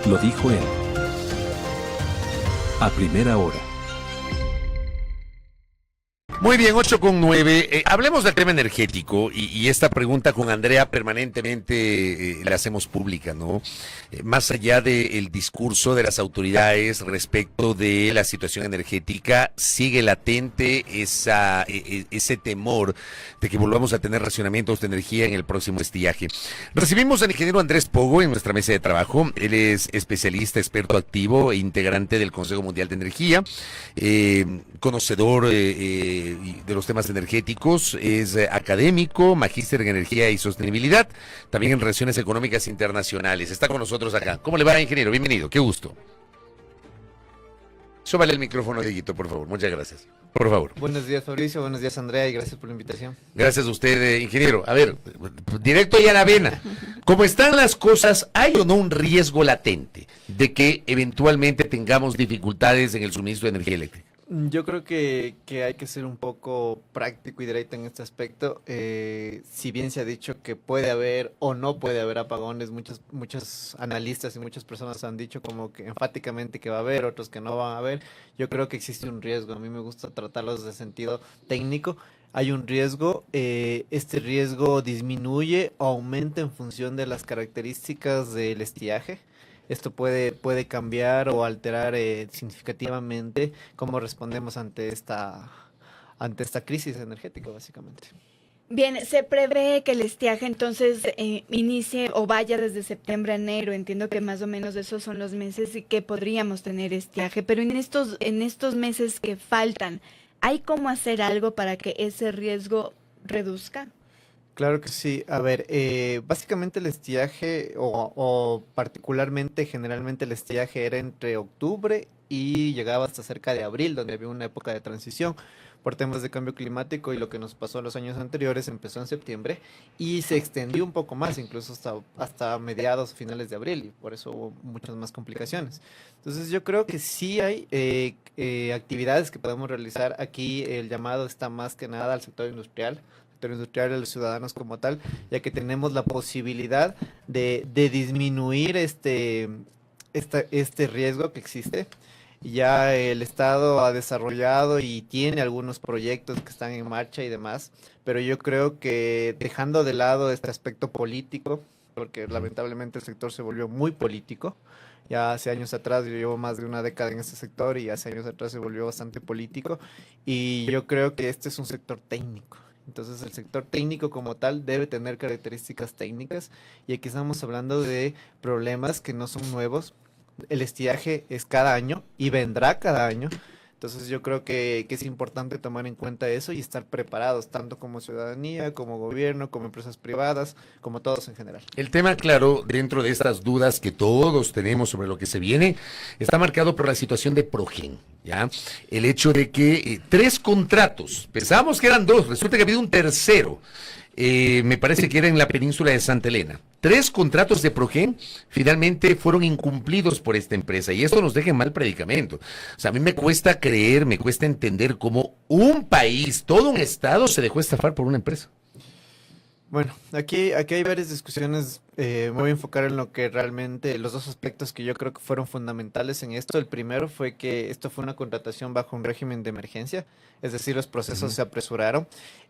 Lo dijo él. A primera hora. Muy bien, 8:09. Hablemos del tema energético y esta pregunta con Andrea permanentemente la hacemos pública, ¿no? Más allá del discurso de las autoridades respecto de la situación energética, sigue latente ese temor de que volvamos a tener racionamientos de energía en el próximo estiaje. Recibimos al ingeniero Andrés Pogo en nuestra mesa de trabajo. Él es especialista, experto activo e integrante del Consejo Mundial de Energía, conocedor de los temas energéticos, es académico, magíster en energía y sostenibilidad, también en relaciones económicas internacionales. Está con nosotros acá. ¿Cómo le va, ingeniero? Bienvenido, qué gusto. Súbale el micrófono, Dieguito, por favor. Muchas gracias. Por favor. Buenos días, Fabricio. Buenos días, Andrea, y gracias por la invitación. Gracias a usted, ingeniero. A ver, directo y a la vena. ¿Cómo están las cosas? ¿Hay o no un riesgo latente de que eventualmente tengamos dificultades en el suministro de energía eléctrica? Yo creo que hay que ser un poco práctico y directo en este aspecto. Si bien se ha dicho que puede haber o no puede haber apagones, muchos analistas y muchas personas han dicho como que enfáticamente que va a haber, otros que no van a haber. Yo creo que existe un riesgo. A mí me gusta tratarlos de sentido técnico. Hay un riesgo, este riesgo disminuye o aumenta en función de las características del estiaje. Esto puede cambiar o alterar significativamente cómo respondemos ante esta crisis energética, básicamente. Bien, se prevé que el estiaje entonces inicie o vaya desde septiembre a enero. Entiendo que más o menos esos son los meses y que podríamos tener estiaje, pero en estos meses que faltan, ¿hay cómo hacer algo para que ese riesgo reduzca? Claro que sí. A ver, básicamente el estiaje o particularmente, generalmente el estiaje era entre octubre y llegaba hasta cerca de abril, donde había una época de transición por temas de cambio climático, y lo que nos pasó en los años anteriores empezó en septiembre y se extendió un poco más, incluso hasta mediados, finales de abril, y por eso hubo muchas más complicaciones. Entonces yo creo que sí hay actividades que podemos realizar. Aquí el llamado está más que nada al sector industrial a los ciudadanos como tal, ya que tenemos la posibilidad de disminuir este riesgo que existe. Ya el Estado ha desarrollado y tiene algunos proyectos que están en marcha y demás, pero yo creo que dejando de lado este aspecto político, porque lamentablemente el sector se volvió muy político. Ya hace años atrás, yo llevo más de una década en este sector y hace años atrás se volvió bastante político, y yo creo que este es un sector técnico. Entonces el sector técnico como tal debe tener características técnicas, y aquí estamos hablando de problemas que no son nuevos. El estiaje es cada año y vendrá cada año. Entonces yo creo que es importante tomar en cuenta eso y estar preparados, tanto como ciudadanía, como gobierno, como empresas privadas, como todos en general. El tema, claro, dentro de estas dudas que todos tenemos sobre lo que se viene, está marcado por la situación de Progen, ¿ya? El hecho de que 3 contratos, pensábamos que eran 2, resulta que ha habido un tercero. Me parece que era en la península de Santa Elena. 3 contratos de Progen finalmente fueron incumplidos por esta empresa, y esto nos deja en mal predicamento. O sea, a mí me cuesta creer, me cuesta entender cómo un país, todo un estado, se dejó estafar por una empresa. Bueno, aquí hay varias discusiones. Me voy a enfocar en lo que realmente, los dos aspectos que yo creo que fueron fundamentales en esto. El primero fue que esto fue una contratación bajo un régimen de emergencia, es decir, los procesos se apresuraron,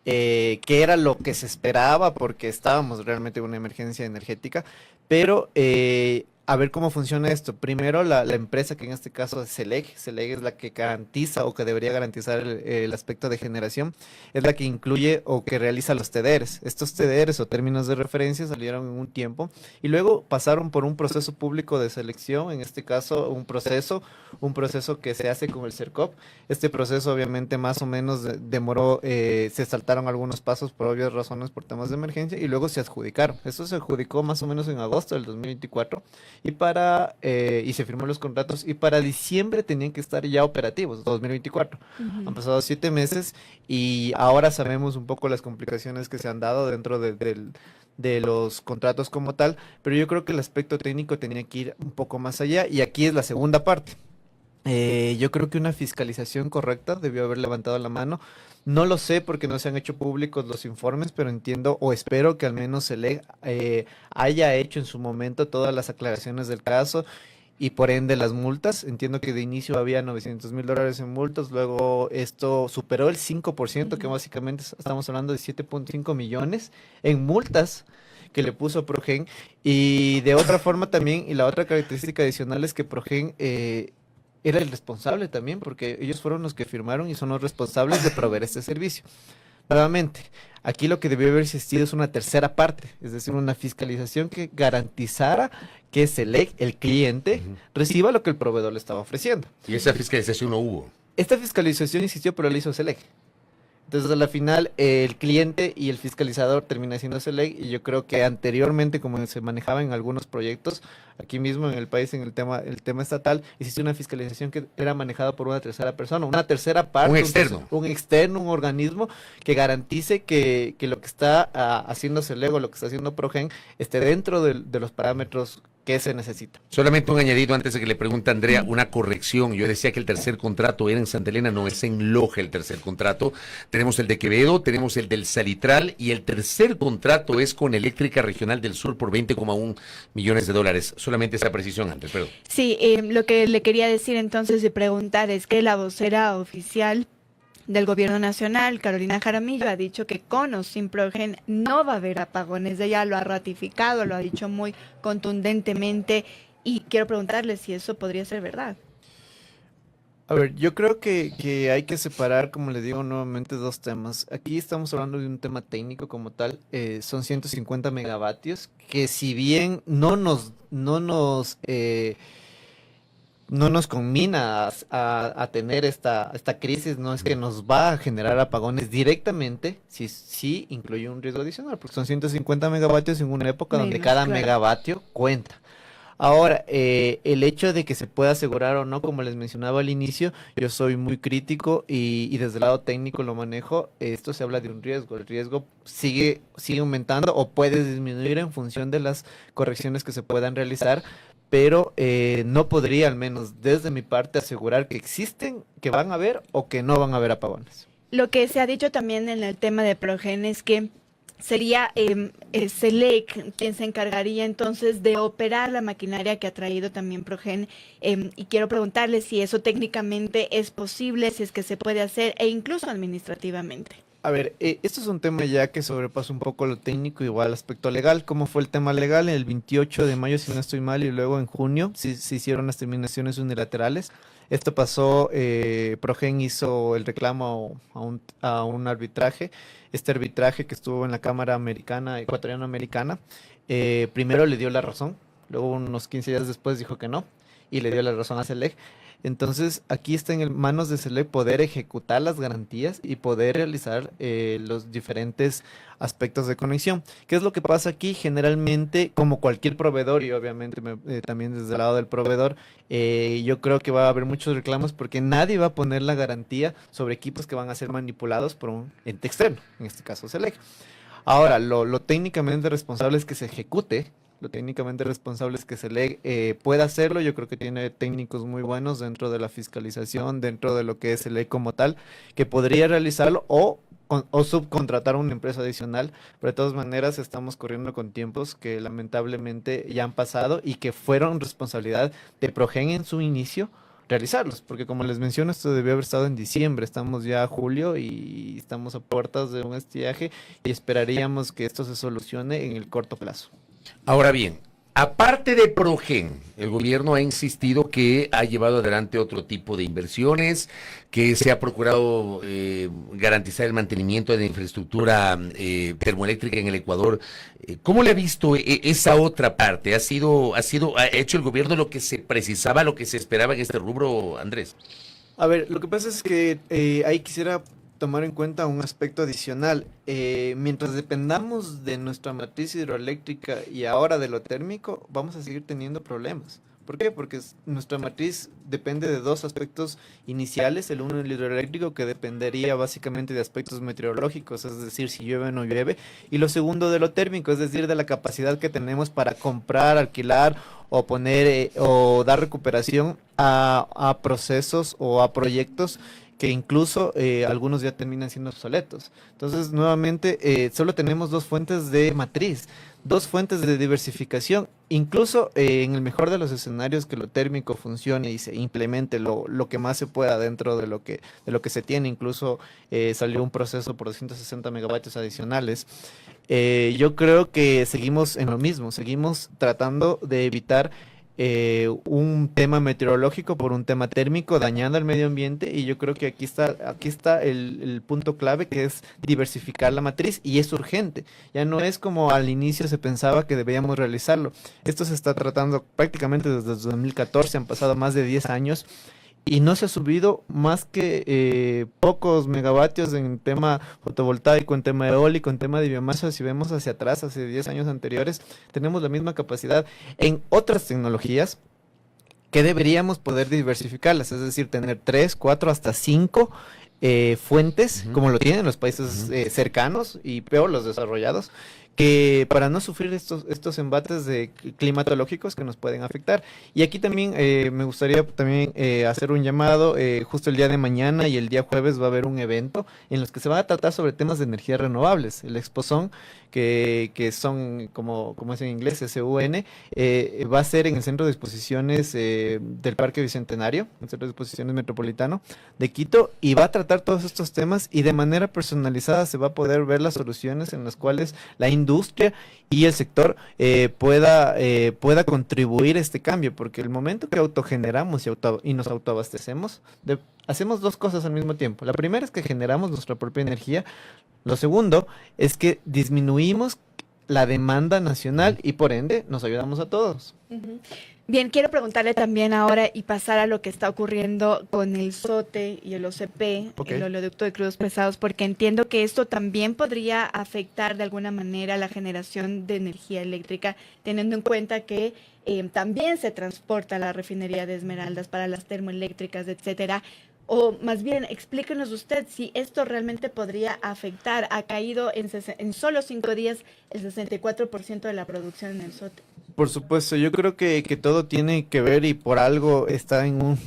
que era lo que se esperaba porque estábamos realmente en una emergencia energética, pero a ver cómo funciona esto. Primero, la empresa, que en este caso es CELEG es la que garantiza o que debería garantizar el aspecto de generación, es la que incluye o que realiza los TDRs. Estos TDRs o términos de referencia salieron en un tiempo y luego pasaron por un proceso público de selección, en este caso un proceso que se hace con el CERCOP. Este proceso obviamente más o menos demoró, se saltaron algunos pasos por obvias razones, por temas de emergencia, y luego se adjudicaron. Esto se adjudicó más o menos en agosto del 2024 y se firmó los contratos, y para diciembre tenían que estar ya operativos, 2024. Han pasado 7 meses y ahora sabemos un poco las complicaciones que se han dado dentro de los contratos como tal, pero yo creo que el aspecto técnico tenía que ir un poco más allá, y aquí es la segunda parte. Yo creo que una fiscalización correcta debió haber levantado la mano. No lo sé porque no se han hecho públicos los informes, pero entiendo o espero que al menos se le haya hecho en su momento todas las aclaraciones del caso y por ende las multas. Entiendo que de inicio había $900,000 en multas, luego esto superó el 5%, que básicamente estamos hablando de 7.5 millones en multas que le puso Progen. Y de otra forma también, y la otra característica adicional es que Progen era el responsable también, porque ellos fueron los que firmaron y son los responsables de proveer este servicio. Nuevamente, aquí lo que debió haber existido es una tercera parte, es decir, una fiscalización que garantizara que SELEC, el cliente, reciba lo que el proveedor le estaba ofreciendo. Y esa fiscalización no hubo. Esta fiscalización existió, pero la hizo SELEC. Entonces, a la final, el cliente y el fiscalizador termina siendo SELEC, y yo creo que anteriormente, como se manejaba en algunos proyectos, aquí mismo en el país, en el tema estatal, existió una fiscalización que era manejada por una tercera persona, una tercera parte. Un externo. Un externo, un organismo que garantice que lo que está haciendo SELEC o lo que está haciendo Progen esté dentro de los parámetros que se necesita. Solamente un añadido antes de que le pregunte a Andrea, una corrección. Yo decía que el tercer contrato era en Santa Elena, no es en Loja el tercer contrato. Tenemos el de Quevedo, tenemos el del Salitral y el tercer contrato es con Eléctrica Regional del Sur por $20,1 millones. Solamente esa precisión antes, perdón. Sí, lo que le quería decir entonces y preguntar es que la vocera oficial del Gobierno Nacional, Carolina Jaramillo, ha dicho que con o sin Progen no va a haber apagones. Ella lo ha ratificado, lo ha dicho muy contundentemente, y quiero preguntarle si eso podría ser verdad. A ver, yo creo que hay que separar, como le digo nuevamente, dos temas. Aquí estamos hablando de un tema técnico como tal, son 150 megavatios, que si bien no nos conmina a tener esta crisis, no es que nos va a generar apagones directamente, sí incluye un riesgo adicional, porque son 150 megavatios en una época donde cada megavatio cuenta. Ahora, el hecho de que se pueda asegurar o no, como les mencionaba al inicio, yo soy muy crítico y desde el lado técnico lo manejo. Esto se habla de un riesgo. El riesgo sigue aumentando o puede disminuir en función de las correcciones que se puedan realizar, pero no podría, al menos desde mi parte, asegurar que existen, que van a haber o que no van a haber apagones. Lo que se ha dicho también en el tema de Progen es que sería SELEC quien se encargaría entonces de operar la maquinaria que ha traído también Progen, y quiero preguntarle si eso técnicamente es posible, si es que se puede hacer e incluso administrativamente. A ver, esto es un tema ya que sobrepasa un poco lo técnico, igual aspecto legal. ¿Cómo fue el tema legal? El 28 de mayo, si no estoy mal, y luego en junio se hicieron las terminaciones unilaterales. Esto pasó, Progen hizo el reclamo a un arbitraje. Este arbitraje que estuvo en la Cámara Americana, ecuatoriano-americana, primero le dio la razón, luego unos 15 días después dijo que no, y le dio la razón a SELEC. Entonces, aquí está en manos de SELEC poder ejecutar las garantías y poder realizar los diferentes aspectos de conexión. ¿Qué es lo que pasa aquí? Generalmente, como cualquier proveedor, y obviamente también desde el lado del proveedor, yo creo que va a haber muchos reclamos porque nadie va a poner la garantía sobre equipos que van a ser manipulados por un ente externo, en este caso SELEC. Ahora, lo técnicamente responsable es que se ejecute. Lo técnicamente responsable es que SELEC pueda hacerlo. Yo creo que tiene técnicos muy buenos dentro de la fiscalización, dentro de lo que es SELEC como tal, que podría realizarlo o subcontratar a una empresa adicional, pero de todas maneras estamos corriendo con tiempos que lamentablemente ya han pasado y que fueron responsabilidad de Progen en su inicio realizarlos, porque como les menciono, esto debió haber estado en diciembre, estamos ya a julio y estamos a puertas de un estiaje y esperaríamos que esto se solucione en el corto plazo. Ahora bien, aparte de Progen, el gobierno ha insistido que ha llevado adelante otro tipo de inversiones, que se ha procurado garantizar el mantenimiento de la infraestructura termoeléctrica en el Ecuador. ¿Cómo le ha visto esa otra parte? ¿Ha hecho el gobierno lo que se precisaba, lo que se esperaba en este rubro, Andrés? A ver, lo que pasa es que ahí quisiera tomar en cuenta un aspecto adicional. Mientras dependamos de nuestra matriz hidroeléctrica y ahora de lo térmico, vamos a seguir teniendo problemas. ¿Por qué? Porque nuestra matriz depende de dos aspectos iniciales. El uno, el hidroeléctrico, que dependería básicamente de aspectos meteorológicos, es decir, si llueve o no llueve. Y lo segundo, de lo térmico, es decir, de la capacidad que tenemos para comprar, alquilar o poner o dar recuperación a procesos o a proyectos que incluso algunos ya terminan siendo obsoletos. Entonces, nuevamente, solo tenemos dos fuentes de matriz, dos fuentes de diversificación. Incluso en el mejor de los escenarios que lo térmico funcione y se implemente lo que más se pueda dentro de lo que se tiene. Incluso salió un proceso por 260 megavatios adicionales. Yo creo que seguimos en lo mismo, seguimos tratando de evitar un tema meteorológico por un tema térmico, dañando al medio ambiente, y yo creo que aquí está el punto clave, que es diversificar la matriz, y es urgente. Ya no es como al inicio se pensaba que debíamos realizarlo. Esto se está tratando prácticamente desde 2014, han pasado más de 10 años, y no se ha subido más que pocos megavatios en tema fotovoltaico, en tema eólico, en tema de biomasa. Si vemos hacia atrás, hace 10 años anteriores, tenemos la misma capacidad en otras tecnologías que deberíamos poder diversificarlas, es decir, tener 3, 4, hasta 5 fuentes, como lo tienen los países cercanos y peor los desarrollados, que para no sufrir estos embates climatológicos que nos pueden afectar. Y aquí también me gustaría también hacer un llamado. Justo el día de mañana y el día jueves va a haber un evento en los que se va a tratar sobre temas de energías renovables. El Exposon, que son, como es en inglés, SUN, va a ser en el Centro de Exposiciones del Parque Bicentenario, el Centro de Exposiciones Metropolitano de Quito, y va a tratar todos estos temas, y de manera personalizada se va a poder ver las soluciones en las cuales la industria y el sector pueda contribuir a este cambio, porque el momento que autogeneramos y nos autoabastecemos, hacemos dos cosas al mismo tiempo. La primera es que generamos nuestra propia energía. Lo segundo es que disminuimos la demanda nacional y por ende nos ayudamos a todos. Uh-huh. Bien, quiero preguntarle también ahora y pasar a lo que está ocurriendo con el SOTE y el OCP, el oleoducto de crudos pesados, porque entiendo que esto también podría afectar de alguna manera la generación de energía eléctrica, teniendo en cuenta que también se transporta la refinería de Esmeraldas para las termoeléctricas, etcétera. O más bien, explíquenos usted si esto realmente podría afectar. Ha caído en solo 5 días el 64% de la producción en el SOTE. Por supuesto, yo creo que todo tiene que ver, y por algo está en un...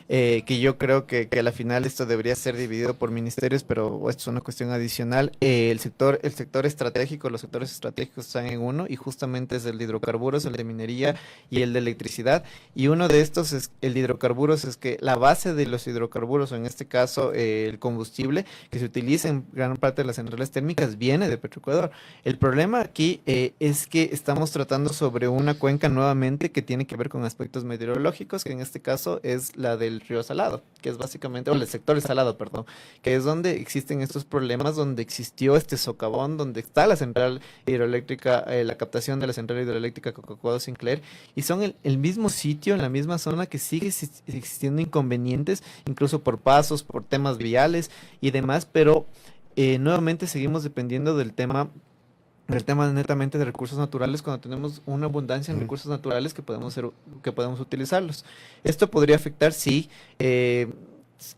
que yo creo que a la final esto debería ser dividido por ministerios, pero esto es una cuestión adicional. El sector estratégico, los sectores estratégicos están en uno, y justamente es el de hidrocarburos, el de minería y el de electricidad. Y uno de estos es el de hidrocarburos, es que la base de los hidrocarburos, o en este caso el combustible que se utiliza en gran parte de las centrales térmicas, viene de Petroecuador. El problema aquí es que estamos tratando sobre una cuenca nuevamente que tiene que ver con aspectos meteorológicos, que en este caso es la del río Salado, que es básicamente, o el sector Salado, perdón, que es donde existen estos problemas, donde existió este socavón, donde está la central hidroeléctrica, la captación de la central hidroeléctrica Coca-Cola Sinclair, y son el mismo sitio, en la misma zona, que sigue existiendo inconvenientes, incluso por pasos, por temas viales y demás, pero nuevamente seguimos dependiendo del tema netamente de recursos naturales, cuando tenemos una abundancia en recursos naturales que podemos utilizarlos. Esto podría afectar, sí.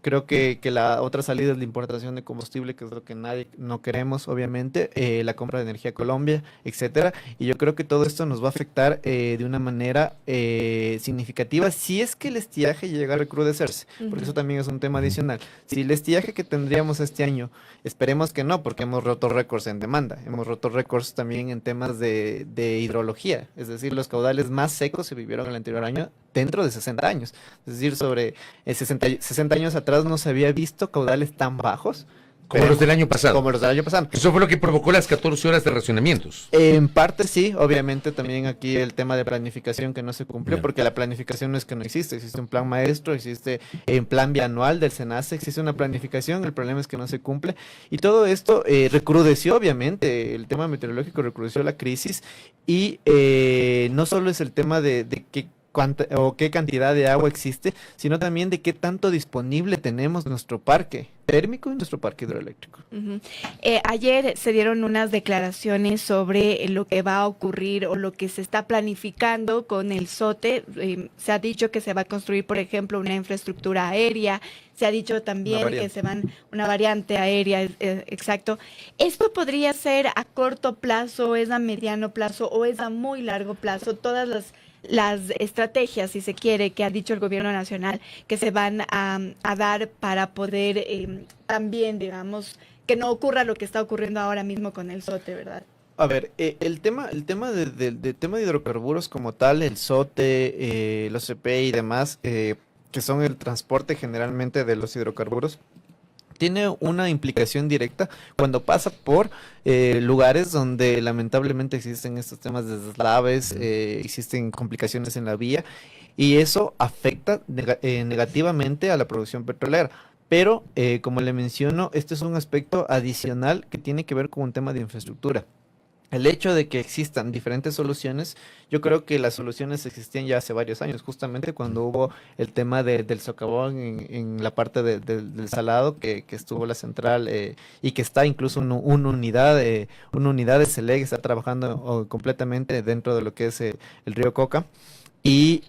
Creo que la otra salida es la importación de combustible, que es lo que no queremos, obviamente, la compra de energía a Colombia, etcétera. Y yo creo que todo esto nos va a afectar de una manera significativa, si es que el estiaje llega a recrudecerse, porque eso también es un tema adicional. Si el estiaje que tendríamos este año, esperemos que no, porque hemos roto récords en demanda, hemos roto récords también en temas de hidrología, es decir, los caudales más secos se vivieron el anterior año dentro de 60 años, es decir, sobre 60 años atrás no se había visto caudales tan bajos. Como los del año pasado. Como los del año pasado. Eso fue lo que provocó las 14 horas de racionamientos. En parte sí, obviamente también aquí el tema de planificación que no se cumplió, porque la planificación no es que no existe un plan maestro, existe un plan bianual del SENACE, existe una planificación, el problema es que no se cumple, y todo esto recrudeció, obviamente, el tema meteorológico recrudeció la crisis, y no solo es el tema de qué cantidad de agua existe, sino también de qué tanto disponible tenemos nuestro parque térmico y nuestro parque hidroeléctrico. Ujú. Ayer se dieron unas declaraciones sobre lo que va a ocurrir o lo que se está planificando con el SOTE. Se ha dicho que se va a construir, por ejemplo, una infraestructura aérea. Se ha dicho también que se van una variante aérea, exacto. ¿Esto podría ser a corto plazo, es a mediano plazo o es a muy largo plazo? Todas las estrategias, si se quiere, que ha dicho el gobierno nacional, que se van a dar para poder también, digamos, que no ocurra lo que está ocurriendo ahora mismo con el SOTE, ¿verdad? A ver, el tema de hidrocarburos como tal, el SOTE, los CP y demás, que son el transporte generalmente de los hidrocarburos, tiene una implicación directa cuando pasa por lugares donde lamentablemente existen estos temas de deslaves, existen complicaciones en la vía y eso afecta negativamente a la producción petrolera. Pero, como le menciono, este es un aspecto adicional que tiene que ver con un tema de infraestructura. El hecho de que existan diferentes soluciones, yo creo que las soluciones existían ya hace varios años, justamente cuando hubo el tema del socavón en la parte del salado, que estuvo la central y que está incluso una unidad de SELEC, está trabajando completamente dentro de lo que es el río Coca. Y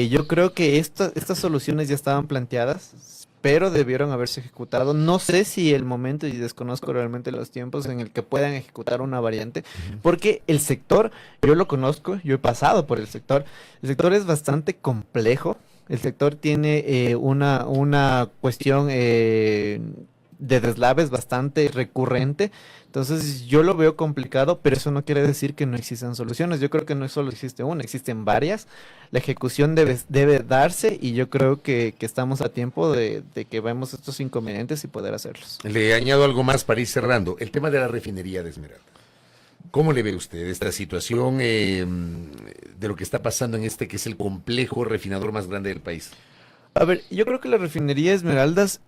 yo creo que estas soluciones ya estaban planteadas, pero debieron haberse ejecutado. No sé si el momento, y desconozco realmente los tiempos en el que puedan ejecutar una variante, porque el sector, yo lo conozco, yo he pasado por el sector es bastante complejo, el sector tiene una cuestión de deslaves bastante recurrente, entonces yo lo veo complicado, pero eso no quiere decir que no existan soluciones. Yo creo que no solo existe una, existen varias. La ejecución debe darse y yo creo que estamos a tiempo de que vemos estos inconvenientes y poder hacerlos. Le añado algo más para ir cerrando, el tema de la refinería de Esmeralda. ¿Cómo le ve usted esta situación de lo que está pasando en este que es el complejo refinador más grande del país? A ver, yo creo que la refinería Esmeraldas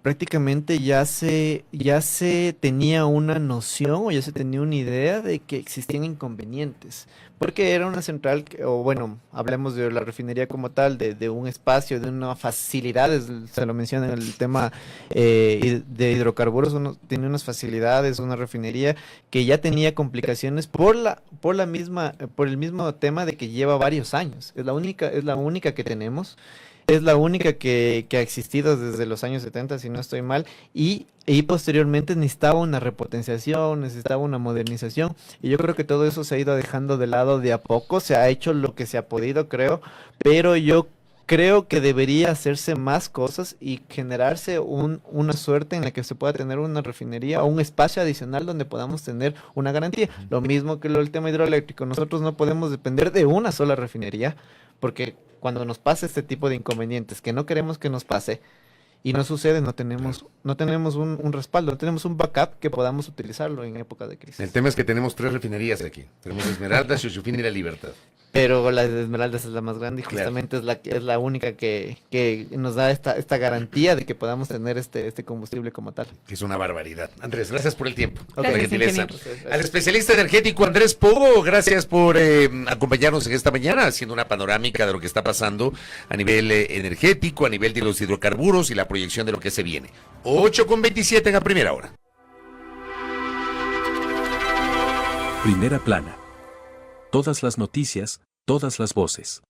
prácticamente ya se tenía una noción o ya se tenía una idea de que existían inconvenientes, porque era una central, o bueno, hablemos de la refinería como tal, de un espacio, de unas facilidades, se lo menciona en el tema de hidrocarburos, tiene unas facilidades, una refinería que ya tenía complicaciones por el mismo tema de que lleva varios años, es la única que tenemos. Es la única que ha existido desde los años 70, si no estoy mal, y posteriormente necesitaba una repotenciación, necesitaba una modernización, y yo creo que todo eso se ha ido dejando de lado de a poco, se ha hecho lo que se ha podido, creo, pero yo creo que debería hacerse más cosas y generarse una suerte en la que se pueda tener una refinería o un espacio adicional donde podamos tener una garantía. Lo mismo que el tema hidroeléctrico, nosotros no podemos depender de una sola refinería, porque cuando nos pasa este tipo de inconvenientes que no queremos que nos pase y no sucede, no tenemos un respaldo, no tenemos un backup que podamos utilizarlo en época de crisis. El tema es que tenemos 3 refinerías aquí. Tenemos Esmeralda, Xochufín y La Libertad. Pero la de Esmeraldas es la más grande y justamente es la única que nos da esta garantía de que podamos tener este combustible como tal. Que es una barbaridad. Andrés, gracias por el tiempo. Gracias, La gentileza. ingeniero. Al especialista energético Andrés Pogo, gracias por acompañarnos en esta mañana, haciendo una panorámica de lo que está pasando a nivel energético, a nivel de los hidrocarburos y la proyección de lo que se viene. 8:27 en la primera hora. Primera plana. Todas las noticias, todas las voces.